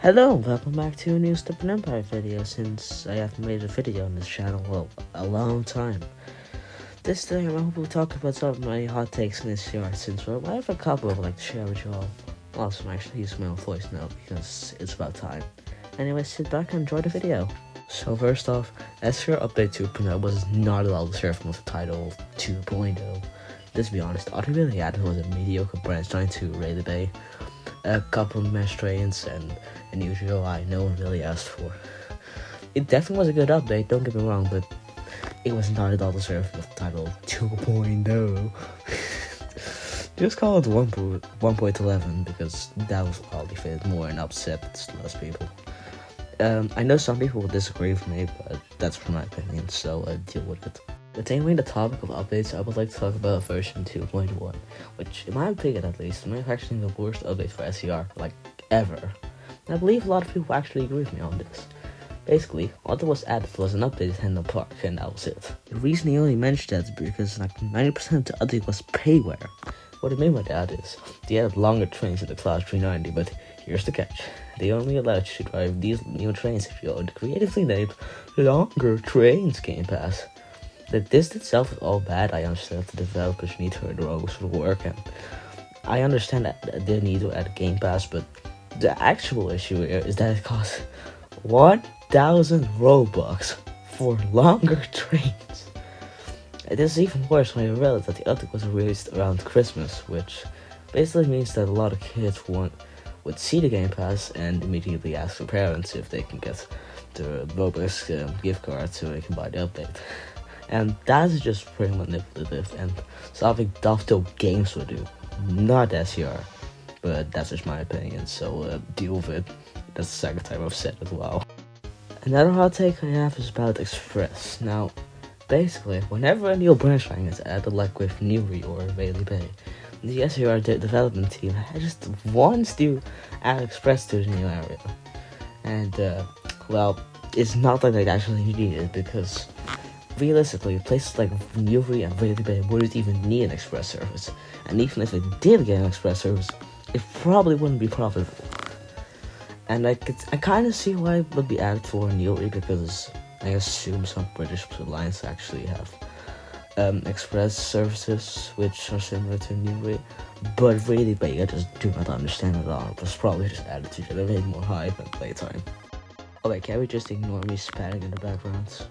Hello, welcome back to a new Step and Empire video since I haven't made a video on this channel, well, a long time. This time I hope we'll talk about some of my hot takes in SCR since well, I have a couple I'd like to share with you all. Also, I'm actually using my own voice now because it's about time. Anyway, sit back and enjoy the video. So first off, SCR Update 2.0 was not at all deserving of the title 2.0. Let's be honest, all they really had was a mediocre branch trying to Rayleigh Bay, a couple of mesh trains, and a new UI no one really asked for. It definitely was a good update, don't get me wrong, but it was not at all deserving of the title 2.0. Just call it 1.11 because that was probably fit more and upset less people. I know some people will disagree with me, but that's from my opinion, so deal with it. Continuing the topic of updates, I would like to talk about version 2.1, which, in my opinion at least, may have actually been the worst update for SCR, like, ever. And I believe a lot of people actually agree with me on this. Basically, all that was added was an updated Hendon Park, and that was it. The reason he only mentioned that is because like 90% of the update was payware. What I mean by that is, they added longer trains in the Class 390, but here's the catch. They only allowed you to drive these new trains if you own the creatively named Longer Trains Game Pass. That this itself is all bad. I understand that the developers need to earn their own sort of work, and I understand that they need to add a Game Pass, but the actual issue here is that it costs 1,000 Robux for longer trains. This is even worse when you realize that the update was released around Christmas, which basically means that a lot of kids would see the Game Pass and immediately ask their parents if they can get the Robux gift card so they can buy the update. And that's just pretty manipulative and something Dovetail Games would do, not SCR. But that's just my opinion, so deal with it. That's the second time I've said it, wow. Another hot take I have is about Express. Now, basically, whenever a new branch line is added, like with Newry or Rayleigh Bay, the SCR development team just wants to add Express to the new area. And, well, it's not that they actually need it, because realistically, places like Newry and Rayleigh Bay wouldn't even need an express service. And even if they did get an express service, it probably wouldn't be profitable. And I kind of see why it would be added for Newry, because I assume some British lines actually have express services which are similar to Newry. But Rayleigh Bay, I just do not understand at all. It was probably just added to generate more hype and playtime. Okay, can we just ignore me spatting in the background?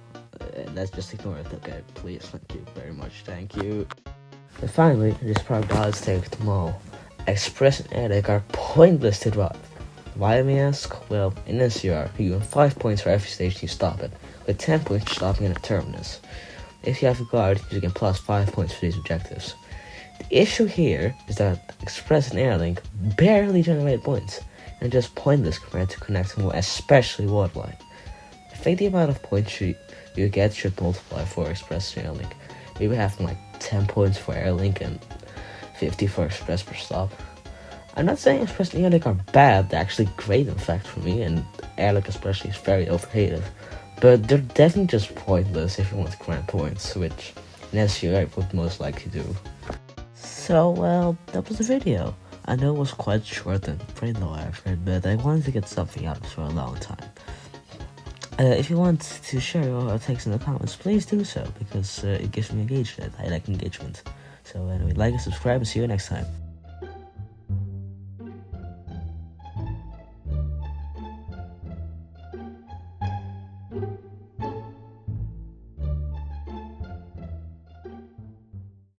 Let's just ignore it, okay? Please, thank you very much, thank you. And finally, this product does take tomorrow. Express and Airlink are pointless to drive. Why, may ask? Well, in SCR, you earn 5 points for every station you stop at, with 10 points for stopping at a terminus. If you have a guard, you get plus 5 points for these objectives. The issue here is that Express and Airlink barely generate points, and just pointless compared to connecting more, especially Waterline. I think the amount of points you get should multiply for Express and Airlink. Maybe having like 10 points for Airlink and 50 for Express per stop. I'm not saying Express and Airlink are bad, they're actually great in fact for me, and Airlink especially is very overrated. But they're definitely just pointless if you want to grant points, which an SCR would most likely do. So, well, that was the video. I know it was quite short and pretty low effort, but I wanted to get something out of it for a long time. If you want to share your takes in the comments, please do so, because it gives me engagement. I like engagement. So anyway, like and subscribe, and see you next time.